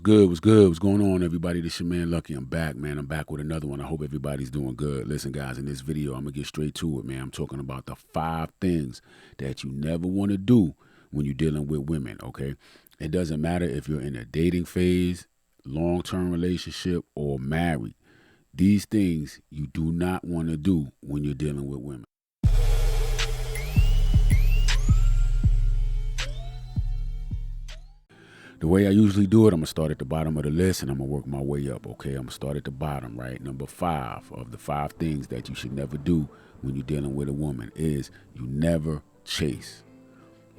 good? What's good? What's going on, everybody? This your man Lucky. I'm back, man. I'm back with another one. I hope everybody's doing good. Listen, guys, in this video, I'm gonna get straight to it, man. I'm talking about the 5 things that you never want to do when you're dealing with women, okay? It doesn't matter if you're in a dating phase, long-term relationship, or married. These things you do not want to do when you're dealing with women. The way I usually do it, I'm going to start at the bottom of the list and I'm going to work my way up, okay? I'm going to start at the bottom, right? Number 5 of the 5 things that you should never do when you're dealing with a woman is you never chase.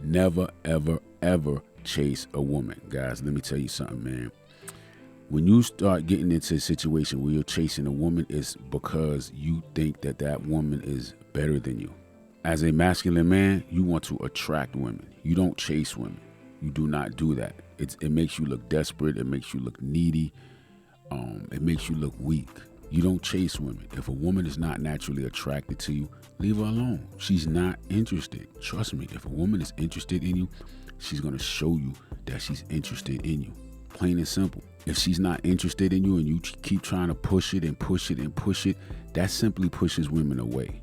Never, ever, ever chase a woman. Guys, let me tell you something, man. When you start getting into a situation where you're chasing a woman, it's because you think that that woman is better than you. As a masculine man, you want to attract women. You don't chase women. You do not do that. It makes you look desperate. It makes you look needy. It makes you look weak. You don't chase women. If a woman is not naturally attracted to you, leave her alone. She's not interested. Trust me, if a woman is interested in you, she's going to show you that she's interested in you. Plain and simple. If she's not interested in you and you keep trying to push it and push it and push it, that simply pushes women away.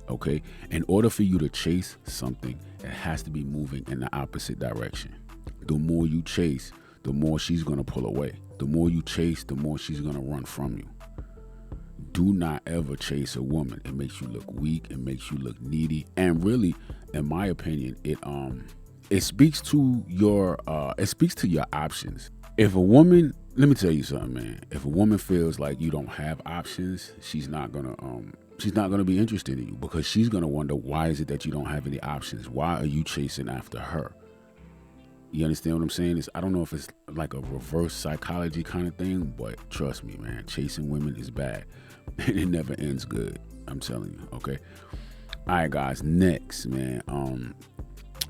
Okay? In order for you to chase something, it has to be moving in the opposite direction. The more you chase, the more she's going to pull away. The more you chase, the more she's going to run from you. Do not ever chase a woman. It makes you look weak. It makes you look needy. And really, in my opinion, it speaks to your options. If a woman, let me tell you something, man. If a woman feels like you don't have options, she's not gonna be interested in you, because she's gonna wonder, why is it that you don't have any options? Why are you chasing after her? You understand what I'm saying? I don't know if it's like a reverse psychology kind of thing, but trust me, man, chasing women is bad and it never ends good. I'm telling you, okay? All right, guys, next, man,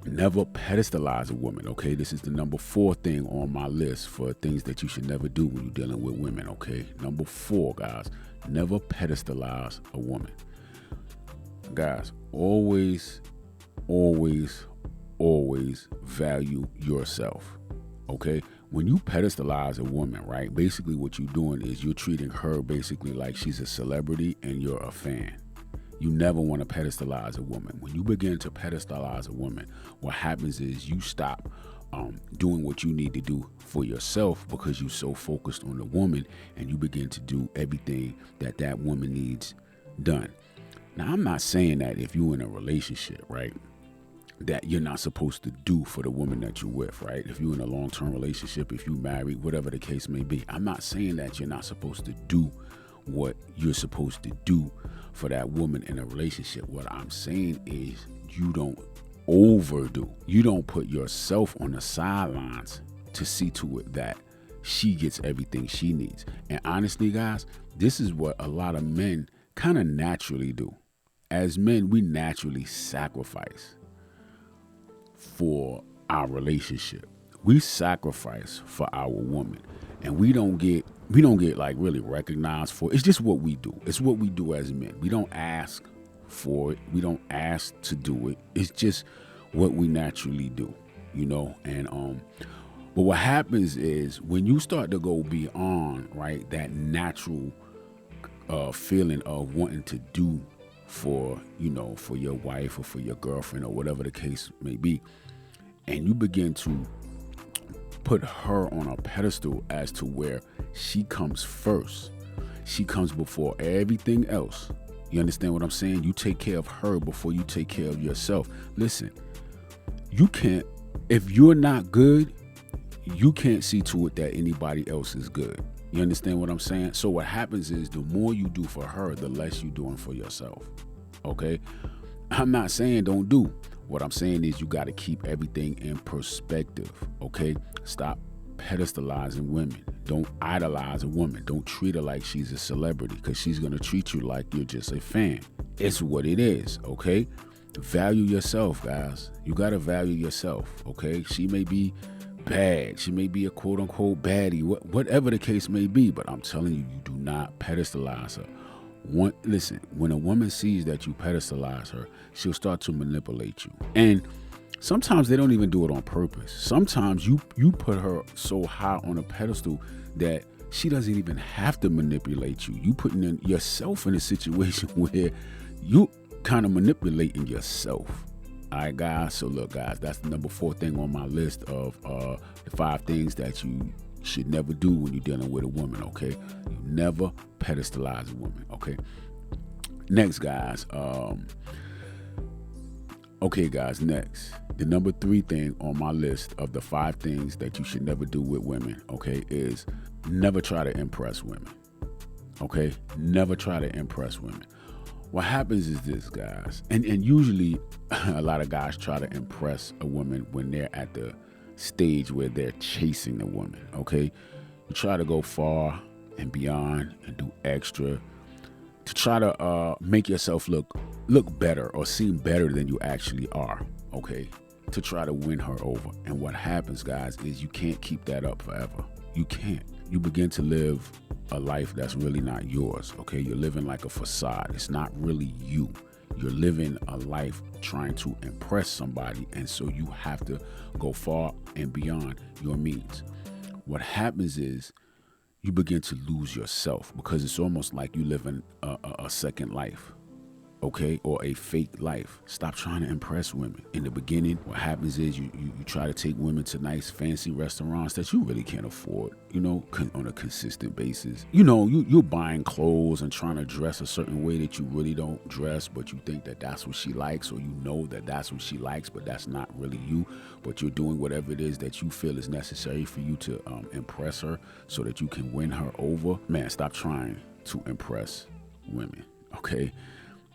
never pedestalize a woman, okay? This is the number 4 thing on my list for things that you should never do when you're dealing with women, okay? Number 4, guys, never pedestalize a woman. Guys, always value yourself, okay? When you pedestalize a woman, right, basically what you're doing is you're treating her basically like she's a celebrity and you're a fan. You never want to pedestalize a woman. When you begin to pedestalize a woman, what happens is you stop doing what you need to do for yourself, because you're so focused on the woman, and you begin to do everything that that woman needs done. Now, I'm not saying that if you're in a relationship, right, that you're not supposed to do for the woman that you're with, right? If you're in a long-term relationship, if you're married, whatever the case may be, I'm not saying that you're not supposed to do what you're supposed to do for that woman in a relationship. What I'm saying is you don't overdo. You don't put yourself on the sidelines to see to it that she gets everything she needs. And honestly, guys, this is what a lot of men kind of naturally do. As men, we naturally sacrifice for our relationship. We sacrifice for our woman, and we don't get like really recognized for it. It's just what we do. It's what we do as men. We don't ask for it. We don't ask to do it. It's just what we naturally do, you know? And but what happens is when you start to go beyond, right, that natural feeling of wanting to do for, you know, for your wife or for your girlfriend or whatever the case may be, and you begin to put her on a pedestal as to where she comes first. She comes before everything else. You understand what I'm saying? You take care of her before you take care of yourself. Listen, you can't, if you're not good, you can't see to it that anybody else is good. You understand what I'm saying? So what happens is the more you do for her, the less you're doing for yourself. Okay? I'm not saying don't do. What I'm saying is you got to keep everything in perspective. Okay? Stop pedestalizing women. Don't idolize a woman. Don't treat her like she's a celebrity, because she's going to treat you like you're just a fan. It's what it is. Okay? Value yourself, guys. You got to value yourself. Okay? She may be bad. She may be a quote unquote baddie, whatever the case may be, but I'm telling you, you do not pedestalize her. Listen, when a woman sees that you pedestalize her, she'll start to manipulate you. And Sometimes they don't even do it on purpose. Sometimes you put her so high on a pedestal that she doesn't even have to manipulate you. You putting yourself in a situation where you kind of manipulating yourself. All right, guys. So look, guys, that's the number 4 thing on my list of the 5 things that you should never do when you're dealing with a woman. Okay, you never pedestalize a woman. Okay. Next, guys. Okay, guys. Next, the number 3 thing on my list of the 5 things that you should never do with women. Okay, is never try to impress women. Okay, never try to impress women. What happens is this, guys, and usually a lot of guys try to impress a woman when they're at the stage where they're chasing the woman, okay? You try to go far and beyond and do extra to try to make yourself look better or seem better than you actually are, okay? To try to win her over. And what happens, guys, is you can't keep that up forever. You can't. You begin to live a life that's really not yours, okay? You're living like a facade. It's not really you. You're living a life trying to impress somebody, and so you have to go far and beyond your means. What happens is you begin to lose yourself because it's almost like you live in a second life, okay, or a fake life. Stop trying to impress women. In the beginning, what happens is you try to take women to nice fancy restaurants that you really can't afford, on a consistent basis. You're buying clothes and trying to dress a certain way that you really don't dress, but you think that that's what she likes, or that that's what she likes, but that's not really you. But you're doing whatever it is that you feel is necessary for you to impress her so that you can win her over. Man, stop trying to impress women, okay?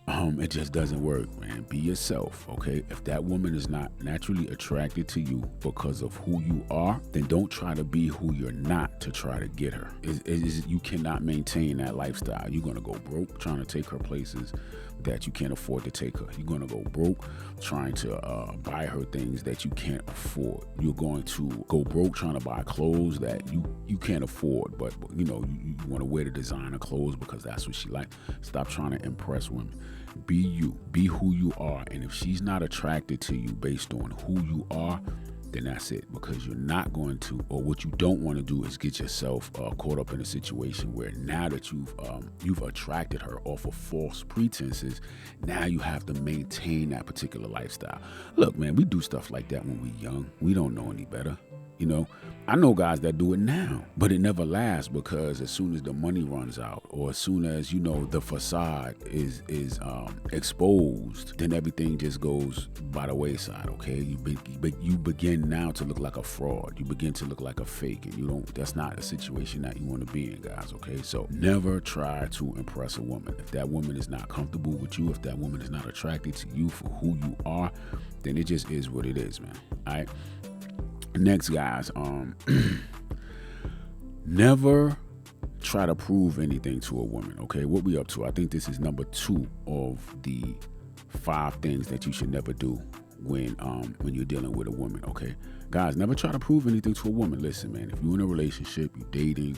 It just doesn't work, man. Be yourself, okay? If that woman is not naturally attracted to you because of who you are, then don't try to be who you're not to try to get her. You cannot maintain that lifestyle. You're going to go broke trying to take her places that you can't afford to take her. You're going to go broke trying to buy her things that you can't afford. You're going to go broke trying to buy clothes that you can't afford, but you want to wear the designer clothes because that's what she likes. Stop trying to impress women. Be you. Be who you are. And if she's not attracted to you based on who you are, then that's it. Because you're not going to, or what you don't want to do is get yourself caught up in a situation where now that you've attracted her off of false pretenses, now you have to maintain that particular lifestyle. Look, man, we do stuff like that when we're young. We don't know any better. I know guys that do it now, but it never lasts because as soon as the money runs out, or as soon as the facade is exposed, then everything just goes by the wayside. Okay, you begin now to look like a fraud. You begin to look like a fake, and that's not a situation that you want to be in, guys. Okay, so never try to impress a woman. If that woman is not comfortable with you, if that woman is not attracted to you for who you are, then it just is what it is, man. All right. Next, guys, never try to prove anything to a woman, okay? What we up to? I think this is number 2 of the 5 things that you should never do when you're dealing with a woman, okay? Guys, never try to prove anything to a woman. Listen, man, if you're in a relationship, you're dating,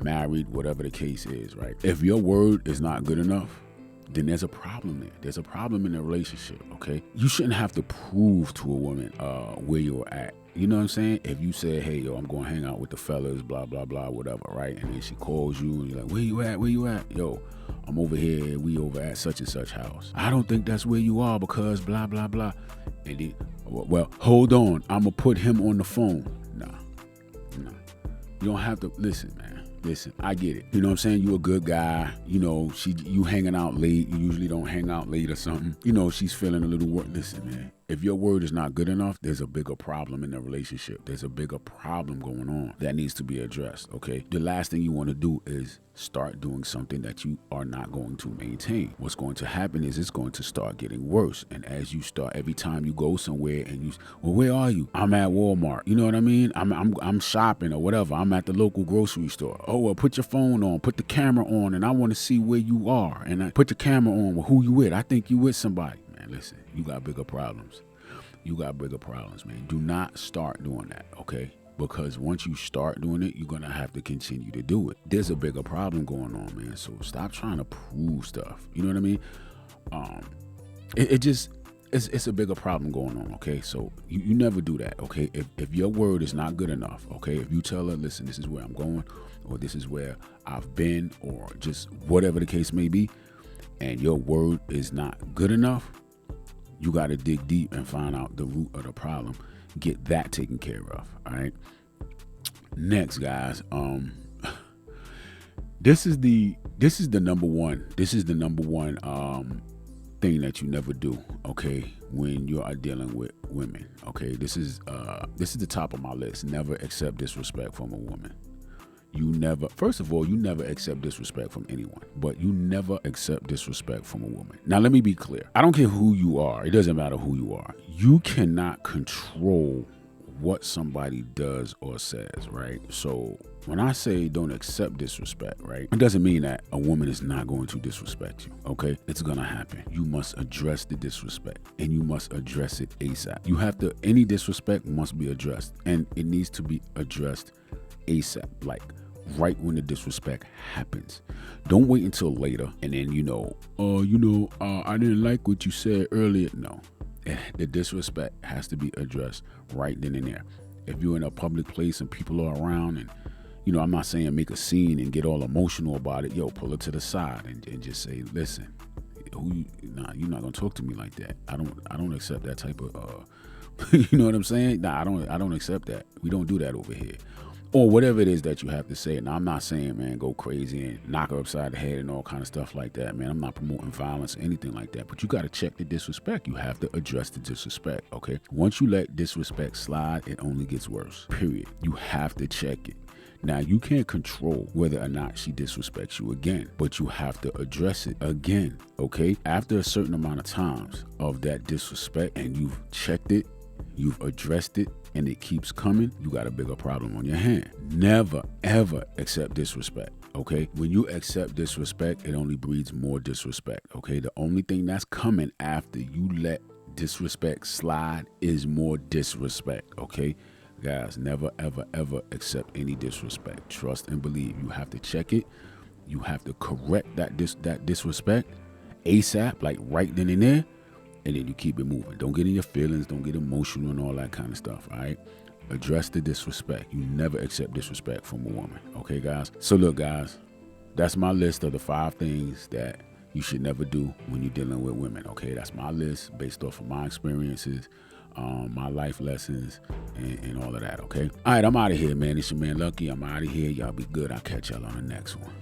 married, whatever the case is, right? If your word is not good enough, then there's a problem there. There's a problem in the relationship, okay? You shouldn't have to prove to a woman where you're at. You know what I'm saying? If you say, hey, yo, I'm going to hang out with the fellas, blah, blah, blah, whatever, right? And then she calls you and you're like, where you at? Where you at? Yo, I'm over here. We over at such and such house. I don't think that's where you are because blah, blah, blah. And then, well, hold on. I'm going to put him on the phone. Nah. You don't have to. Listen, man. Listen, I get it. You know what I'm saying? You a good guy. You hanging out late. You usually don't hang out late or something. She's feeling a little work. Listen, man. If your word is not good enough, there's a bigger problem in the relationship. There's a bigger problem going on that needs to be addressed, okay? The last thing you want to do is start doing something that you are not going to maintain. What's going to happen is it's going to start getting worse. And as you start, every time you go somewhere and where are you? I'm at Walmart. You know what I mean? I'm shopping or whatever. I'm at the local grocery store. Oh, well, put your phone on, put the camera on, and I want to see where you are. And I put the camera on with who you with. I think you with somebody. Man, listen, you got bigger problems. You got bigger problems, man. Do not start doing that, okay? Because once you start doing it, you're going to have to continue to do it. There's a bigger problem going on, man. So stop trying to prove stuff. You know what I mean? it's a bigger problem going on, okay? So you never do that, okay? If your word is not good enough, okay? If you tell her, listen, this is where I'm going, or this is where I've been, or just whatever the case may be, and your word is not good enough, you got to dig deep and find out the root of the problem. Get that taken care of, all right? Next, guys, this is the number one thing that you never do, okay, when you are dealing with women, okay? This is the top of my list. Never accept disrespect from a woman. First of all, you never accept disrespect from anyone, but you never accept disrespect from a woman. Now, let me be clear. I don't care who you are. It doesn't matter who you are. You cannot control what somebody does or says, right? So when I say don't accept disrespect, right, it doesn't mean that a woman is not going to disrespect you, okay? It's gonna happen. You must address the disrespect, and you must address it ASAP. Any disrespect must be addressed, and it needs to be addressed ASAP, like right when the disrespect happens. Don't wait until later and then I didn't like what you said earlier. No, the disrespect has to be addressed right then and there. If you're in a public place and people are around, and I'm not saying make a scene and get all emotional about it. Pull her to the side and just say, listen, you're not gonna talk to me like that. I don't accept that type of you know what I'm saying? Nah, I don't accept that. We don't do that over here. Or whatever it is that you have to say. Now, I'm not saying, man, go crazy and knock her upside the head and all kind of stuff like that, man. I'm not promoting violence or anything like that. But you got to check the disrespect. You have to address the disrespect, okay? Once you let disrespect slide, it only gets worse, period. You have to check it. Now, you can't control whether or not she disrespects you again, but you have to address it again, okay? After a certain amount of times of that disrespect and you've checked it, you've addressed it, and it keeps coming, you got a bigger problem on your hand. Never, ever accept disrespect, okay? When you accept disrespect, it only breeds more disrespect, okay? The only thing that's coming after you let disrespect slide is more disrespect, okay? Guys, never, ever, ever accept any disrespect. Trust and believe. You have to check it. You have to correct that disrespect ASAP, like right then and there. And then you keep it moving. Don't get in your feelings. Don't get emotional and all that kind of stuff, all right? Address the disrespect. You never accept disrespect from a woman, okay, guys? So look, guys, that's my list of the 5 things that you should never do when you're dealing with women, okay? That's my list based off of my experiences, my life lessons, and all of that, okay? All right, I'm out of here, man. It's your man Lucky. I'm out of here. Y'all be good. I'll catch y'all on the next one.